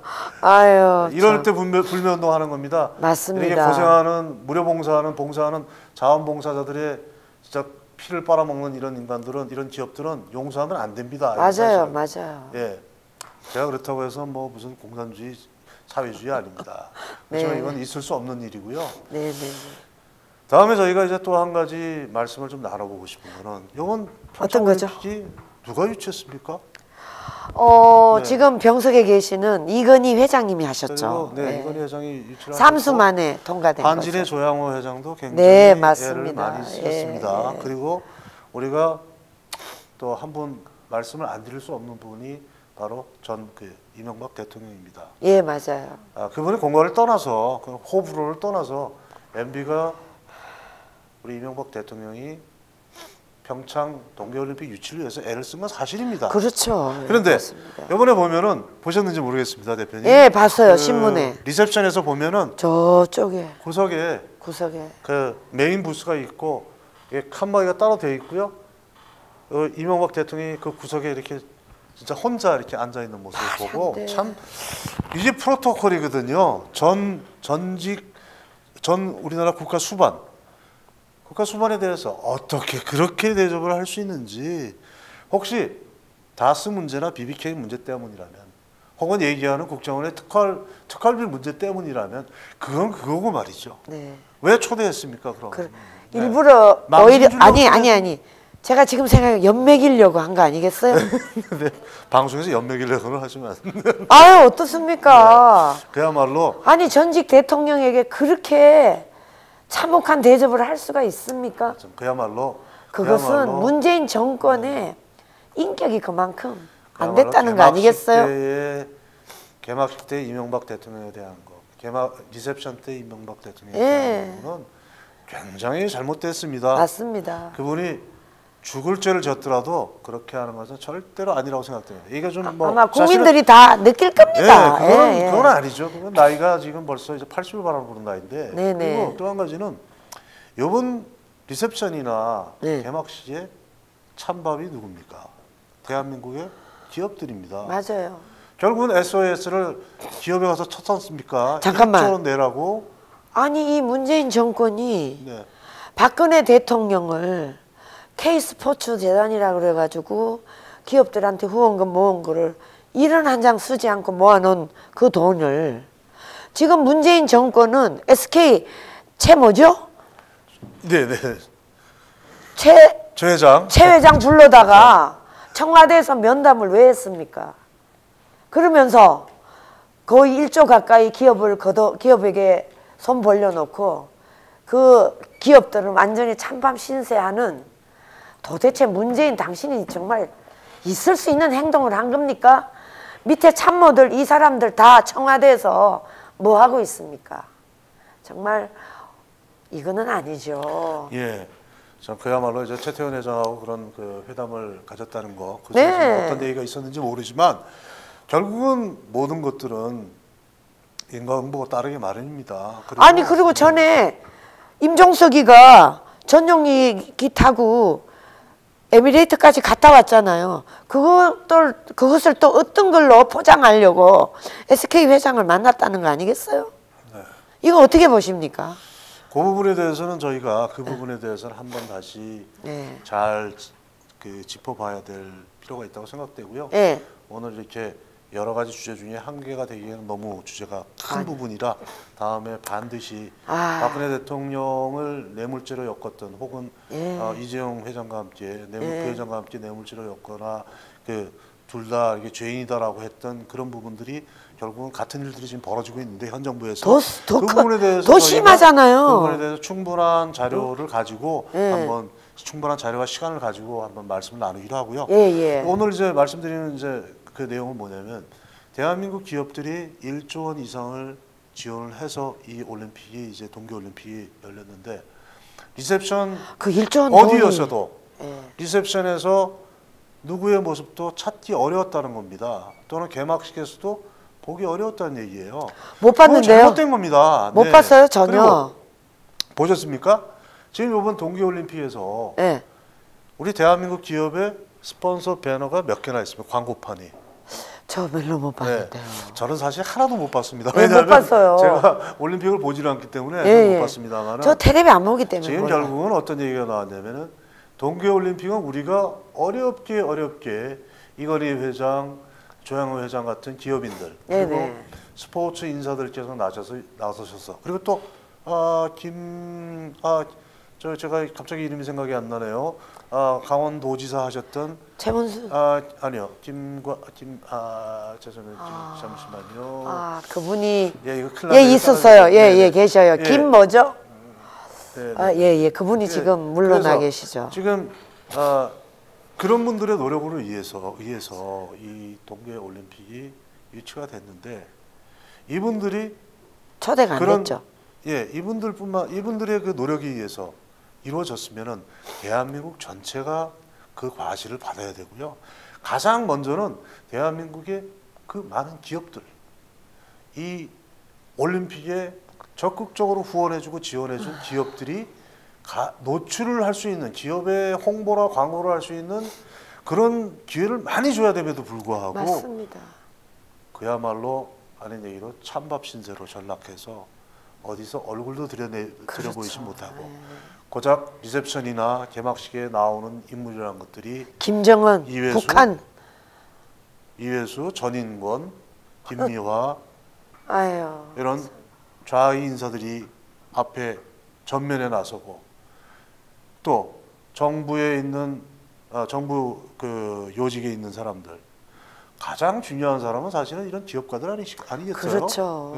아유 이럴 참. 때 불매운동 하는 겁니다. 맞습니다. 이렇게 고생하는 무료 봉사하는 자원봉사자들의 진짜 피를 빨아먹는 이런 인간들은 이런 기업들은 용서하면 안 됩니다. 맞아요, 맞아요. 예, 제가 그렇다고 해서 뭐 무슨 공산주의 사회주의 아닙니다. 그렇지만 네. 이건 있을 수 없는 일이고요. 네네. 다음에 저희가 이제 또 한 가지 말씀을 좀 나눠보고 싶은 거는 이건 어떤 거죠? 평창올림픽이 누가 유치했습니까? 네. 지금 병석에 계시는 이건희 회장님이 그리고 하셨죠. 네, 이건희 회장이 유치를 3수 만에 통과된 반진의 거죠. 조양호 회장도 굉장히 네, 애를 맞습니다. 많이 쓰셨습니다. 예. 그리고 우리가 또 한 분 말씀을 안 드릴 수 없는 분이 바로 이명박 대통령입니다. 예, 맞아요. 그분의 공과를 떠나서 그 호불호를 떠나서 MB가 우리 이명박 대통령이 평창 동계올림픽 유치를 위해서 애를 쓴 건 사실입니다. 그렇죠. 그런데 맞습니다. 이번에 보면은 보셨는지 모르겠습니다, 대표님. 예, 봤어요. 신문에. 리셉션에서 보면은 저쪽에 구석에 구석에 메인 부스가 있고 칸막이가 따로 되어 있고요. 이명박 대통령이 그 구석에 이렇게 진짜 혼자 이렇게 앉아 있는 모습을 보고 돼. 참 이게 프로토콜이거든요. 전 우리나라 국가 수반에 대해서 어떻게 그렇게 대접을 할 수 있는지 혹시 다스 문제나 BBK 문제 때문이라면 혹은 얘기하는 국정원의 특활비 문제 때문이라면 그건 그거고 말이죠. 네. 왜 초대했습니까? 그럼 일부러 망신 오히려 주려고 아니. 제가 지금 생각해 연맥이려고 한 거 아니겠어요? 근데 방송에서 연맥이려고는 하지만 아유 어떻습니까? 그야말로 아니 전직 대통령에게 그렇게 참혹한 대접을 할 수가 있습니까? 그것은 문재인 정권의 인격이 그만큼 안 됐다는 거 아니겠어요? 개막식 때 이명박 대통령에 대한 거, 리셉션 때 이명박 대통령에 예. 대한 거는 굉장히 잘못됐습니다. 맞습니다. 그분이 죽을 죄를 졌더라도 그렇게 하는 것은 절대로 아니라고 생각됩니다. 이게 좀 아마 국민들이 다 느낄 겁니다. 그건 아니죠. 그건 나이가 지금 벌써 이제 80을 바라보는 나이인데. 네네. 그리고 또 한 가지는 이번 리셉션이나 네. 개막식에 찬밥이 누굽니까? 대한민국의 기업들입니다. 맞아요. 결국은 SOS를 기업에 가서 쳤지 않습니까? 잠깐만. 1조 원 내라고. 아니 이 문재인 정권이 네. 박근혜 대통령을 K스포츠 재단이라 그래가지고 기업들한테 후원금 모은 거를 1원 한 장 쓰지 않고 모아놓은 그 돈을 지금 문재인 정권은 SK 최 뭐죠? 네네. 최 회장. 회장 불러다가 청와대에서 면담을 왜 했습니까? 그러면서 거의 1조 가까이 기업에게 손 벌려놓고 그 기업들은 완전히 찬밥 신세하는 도대체 문재인 당신이 정말 있을 수 있는 행동을 한 겁니까? 밑에 참모들 이 사람들 다 청와대에서 뭐 하고 있습니까? 정말 이거는 아니죠. 예. 전 그야말로 이제 최태원 회장하고 그런 그 회담을 가졌다는 거, 그 네. 어떤 얘기가 있었는지 모르지만 결국은 모든 것들은 인과응보가 따르기 마련입니다. 그리고 아니 그리고 전에 임종석이가 전용기 타고 에미레이트까지 갔다 왔잖아요. 그것을 또 어떤 걸로 포장하려고 SK 회장을 만났다는 거 아니겠어요? 네. 이거 어떻게 보십니까? 그 부분에 대해서는 저희가 그 부분에 대해서는 한번 다시 네. 잘 짚어봐야 될 필요가 있다고 생각되고요. 네. 오늘 이렇게 여러 가지 주제 중에 한 개가 되기에는 너무 주제가 큰 부분이라 다음에 반드시 박근혜 대통령을 뇌물죄로 엮었던 혹은 이재용 회장과 함께 부회장과 함께 뇌물죄로 엮거나 둘 다 이게 죄인이다라고 했던 그런 부분들이 결국은 같은 일들이 지금 벌어지고 있는데 현 정부에서 그 부분에 대해서 더 심하잖아요. 그 부분에 대해서 충분한 자료를 가지고 한번 충분한 자료와 시간을 가지고 한번 말씀을 나누기로 하고요. 오늘 이제 말씀드리는 이제 그 내용은 뭐냐면 대한민국 기업들이 1조 원 이상을 지원을 해서 이 올림픽이 이제 동계 올림픽이 열렸는데 리셉션 그 1조 원 어디였어도 리셉션에서 누구의 모습도 찾기 어려웠다는 겁니다. 또는 개막식에서도 보기 어려웠다는 얘기예요. 못 봤는데요? 잘못된 겁니다. 못 봤어요 전혀. 보셨습니까? 지금 이번 동계올림픽에서 우리 대한민국 기업의 스폰서 배너가 몇 개나 있습니까? 광고판이. 저 별로 못 봤는데요. 저는 사실 하나도 못 봤습니다. 못 봤어요. 제가 올림픽을 보지를 않기 때문에 못 봤습니다만. 저 텔레비 안 보기 때문에. 지금 결국은 어떤 얘기가 나왔냐면은 동계올림픽은 우리가 어렵게 이건희 회장, 조양호 회장 같은 기업인들 그리고 스포츠 인사들께서 나서셔서 그리고 또 제가 갑자기 이름이 생각이 안 나네요. 강원도지사 하셨던 최문수. 아니요. 잠시만요. 그분이 이거 큰일 있었어요. 계셔요. 김 뭐죠? 그분이 네. 지금 물러나 계시죠. 지금 그런 분들의 노력으로 의해서 이 동계 올림픽이 유치가 됐는데 이분들이 초대가 안 됐죠. 이분들의 그 노력에 의해서 이루어졌으면은 대한민국 전체가 그 과실을 받아야 되고요. 가장 먼저는 대한민국의 그 많은 기업들 이 올림픽에 적극적으로 후원해주고 지원해준 기업들이 노출을 할 수 있는 기업의 홍보나 광고를 할 수 있는 그런 기회를 많이 줘야 됨에도 불구하고 맞습니다. 그야말로 아닌 얘기로 찬밥 신세로 전락해서 어디서 얼굴도 들여보이지 못하고 고작 리셉션이나 개막식에 나오는 인물이라는 것들이 김정은, 이회수, 북한, 이회수, 전인권, 김미화 이런 좌의 인사들이 앞에 전면에 나서고 또 정부에 있는 정부 그 요직에 있는 사람들 가장 중요한 사람은 사실은 이런 기업가들 아니겠어요? 그렇죠.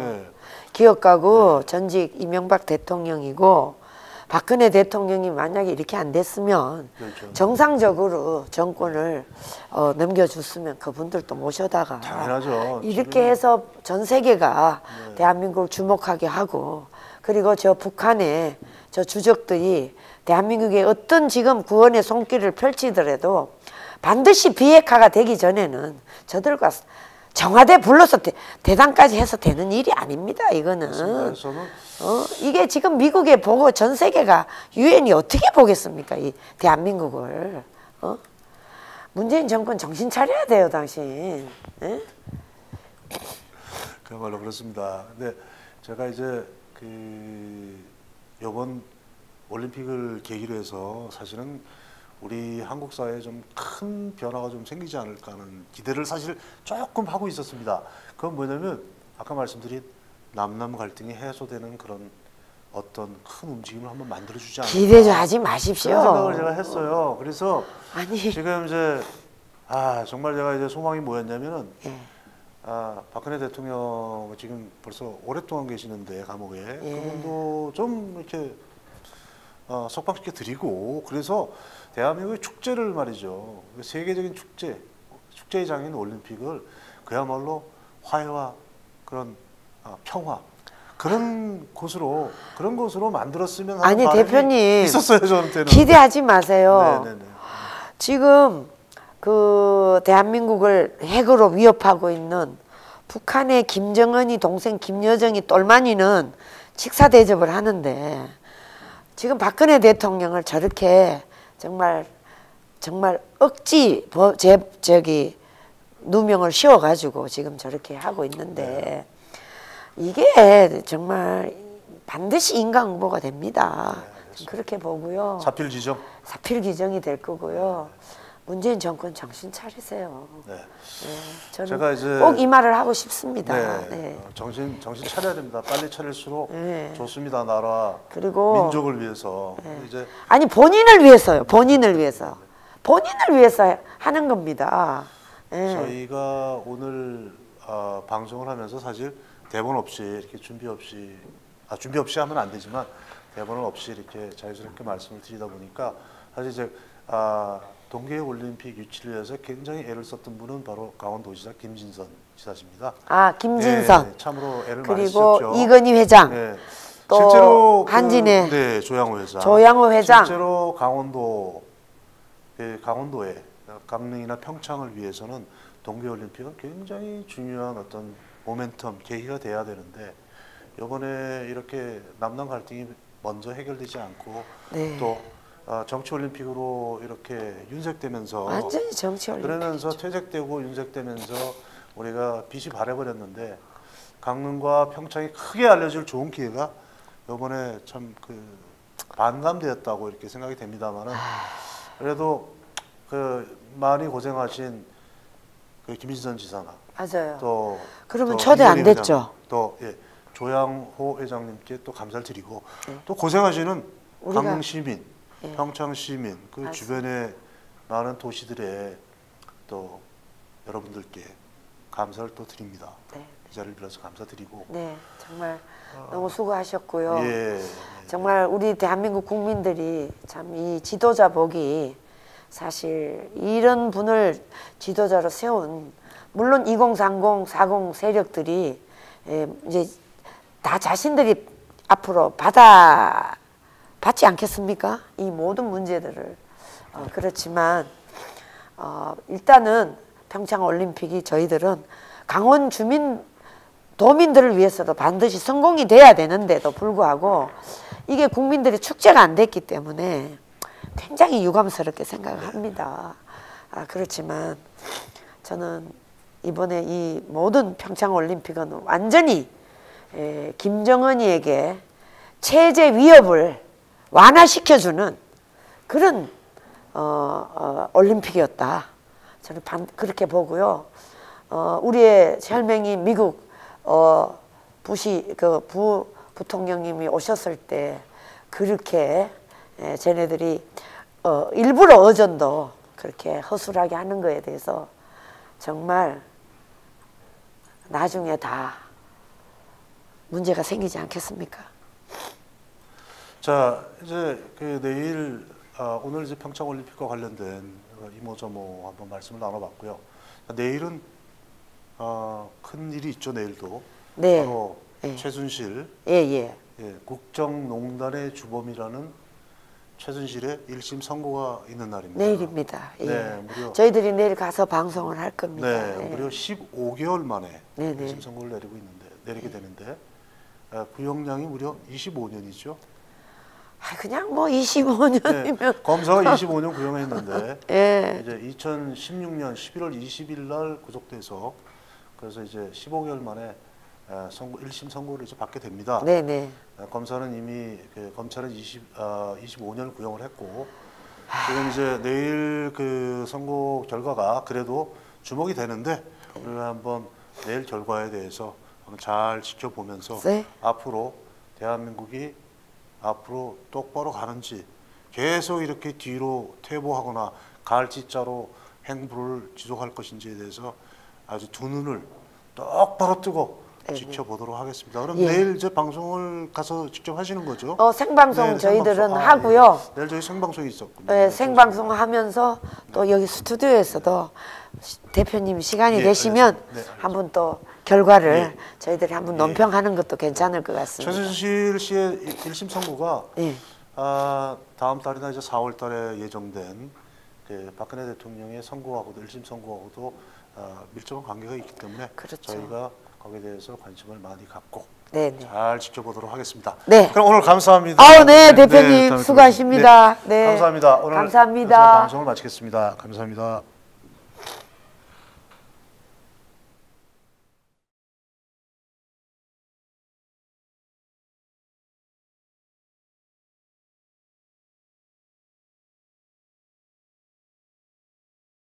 기업가고 전직 이명박 대통령이고 박근혜 대통령이 만약에 이렇게 안 됐으면 정상적으로 정권을 넘겨줬으면 그분들도 모셔다가 당연하죠. 이렇게 해서 전 세계가 대한민국을 주목하게 하고 그리고 저 북한의 저 주적들이 대한민국의 어떤 지금 구원의 손길을 펼치더라도 반드시 비핵화가 되기 전에는 저들과 청와대 불러서 대담까지 해서 되는 일이 아닙니다. 이거는 이게 지금 미국에 보고 전 세계가 유엔이 어떻게 보겠습니까? 이 대한민국을 문재인 정권 정신 차려야 돼요, 당신. 그야말로 그렇습니다. 근데 제가 이제 이번 올림픽을 계기로 해서 사실은 우리 한국 사회에 좀 큰 변화가 좀 생기지 않을까 하는 기대를 사실 조금 하고 있었습니다. 그건 뭐냐면 아까 말씀드린 남남 갈등이 해소되는 그런 어떤 큰 움직임을 한번 만들어주지 않을까. 기대 좀 하지 마십시오. 그런 생각을 제가 했어요. 그래서 아니 지금 이제 정말 제가 이제 소망이 뭐였냐면은 박근혜 대통령 지금 벌써 오랫동안 계시는데 감옥에 그분도 좀 이렇게 석방시켜 드리고 그래서 대한민국의 축제를 말이죠. 세계적인 축제의 장인 올림픽을 그야말로 화해와 그런 평화 그런 곳으로 만들었으면 하는 아니 바람이 대표님 있었어요 저한테는. 기대하지 마세요. 네네네. 지금 그 대한민국을 핵으로 위협하고 있는 북한의 김정은이 동생 김여정이 똘마니는 식사 대접을 하는데 지금 박근혜 대통령을 저렇게 정말 억지 누명을 씌워가지고 지금 저렇게 하고 있는데 이게 정말 반드시 인과응보가 됩니다. 그렇게 보고요. 사필기정이 될 거고요. 문재인 정권 정신 차리세요. 네. 저는 제가 이제 꼭 이 말을 하고 싶습니다. 네. 정신 차려야 됩니다. 빨리 차릴수록 네. 좋습니다. 나라 그리고 민족을 위해서 이제 아니 본인을 위해서요. 본인을 위해서 하는 겁니다. 네. 저희가 오늘 방송을 하면서 사실 대본 없이 이렇게 준비 없이 하면 안 되지만 대본을 없이 이렇게 자유스럽게 말씀을 드리다 보니까 사실 이제 동계올림픽 유치를 위해서 굉장히 애를 썼던 분은 바로 강원도지사 김진선 지사십니다. 김진선. 네, 참으로 애를 많이 그리고 쓰셨죠. 이건희 회장. 네. 또 실제로 한진의 조양호 회장. 회장. 실제로 강원도에 강릉이나 평창을 위해서는 동계올림픽은 굉장히 중요한 어떤 모멘텀 계기가 돼야 되는데 이번에 이렇게 남남 갈등이 먼저 해결되지 않고 네. 또 정치올림픽으로 이렇게 윤색되면서 완전히 정치올림픽. 그러면서 퇴색되고 윤색되면서 우리가 빛이 발해버렸는데 강릉과 평창이 크게 알려질 좋은 기회가 이번에 참 반감되었다고 이렇게 생각이 됩니다만은 그래도 많이 고생하신 김진선 지사나 맞아요. 그러면 초대 안 됐죠. 또 조양호 회장님께 또 감사를 드리고 또 고생하시는 강릉 시민, 평창 시민 그 맞습니다. 주변의 많은 도시들의 또 여러분들께 감사를 또 드립니다. 네. 이 자리를 빌어서 감사드리고 정말 너무 수고하셨고요. 예. 정말 우리 대한민국 국민들이 참 이 지도자 복이 사실 이런 분을 지도자로 세운 물론 2030, 40 세력들이 이제 다 자신들이 앞으로 받지 않겠습니까? 이 모든 문제들을 그렇지만 일단은 평창 올림픽이 저희들은 강원 도민들을 위해서도 반드시 성공이 돼야 되는데도 불구하고 이게 국민들의 축제가 안 됐기 때문에 굉장히 유감스럽게 생각을 합니다. 그렇지만 저는 이번에 이 모든 평창 올림픽은 완전히 김정은이에게 체제 위협을 완화시켜주는 그런 올림픽이었다. 저는 그렇게 보고요. 우리의 혈맹인 미국 부시 부통령님이 오셨을 때 그렇게 쟤네들이 일부러 어전도 그렇게 허술하게 하는 거에 대해서 정말 나중에 다 문제가 생기지 않겠습니까? 자, 이제 내일 오늘 이제 평창 올림픽과 관련된 이모저모 한번 말씀을 나눠봤고요. 내일은 큰 일이 있죠. 내일도 바로 최순실 국정농단의 주범이라는 최순실의 1심 선고가 있는 날입니다. 내일입니다. 무려 저희들이 내일 가서 방송을 할 겁니다. 무려 15개월 만에 네. 1심 선고를 내리게 되는데 구형량이 무려 25년이죠. 그냥 뭐 25년이면 검사가 25년 구형했는데 이제 2016년 11월 20일 날 구속돼서 그래서 이제 15개월 만에 1심 선고를 이제 받게 됩니다. 검사는 이미 검찰은 25년을 구형을 했고 지금 이제 내일 선고 결과가 그래도 주목이 되는데 우리가 한번 내일 결과에 대해서 한번 잘 지켜보면서 앞으로 대한민국이 앞으로 똑바로 가는지 계속 이렇게 뒤로 퇴보하거나 가을짓자로 행보를 지속할 것인지에 대해서 아주 두 눈을 똑바로 뜨고 지켜보도록 하겠습니다. 그럼 내일 이제 방송을 가서 직접 하시는 거죠? 생방송 저희들은 하고요. 내일 저희 생방송이 있었군요. 생방송 하면서 또 여기 스튜디오에서도 대표님 시간이 되시면 한번 또 결과를 저희들이 한번 논평하는 것도 괜찮을 것 같습니다. 최순실 씨의 1심 선고가 다음 달이나 이제 4월 달에 예정된 그 박근혜 대통령의 선거하고도 1심 선거하고도 밀접한 관계가 있기 때문에 그렇죠. 저희가 거기에 대해서 관심을 많이 갖고 네네. 잘 지켜보도록 하겠습니다. 네. 그럼 오늘 감사합니다. 아우, 네, 대표님 대통령님. 수고하십니다. 네. 감사합니다. 오늘 감사합니다. 그래서 방송을 마치겠습니다. 감사합니다.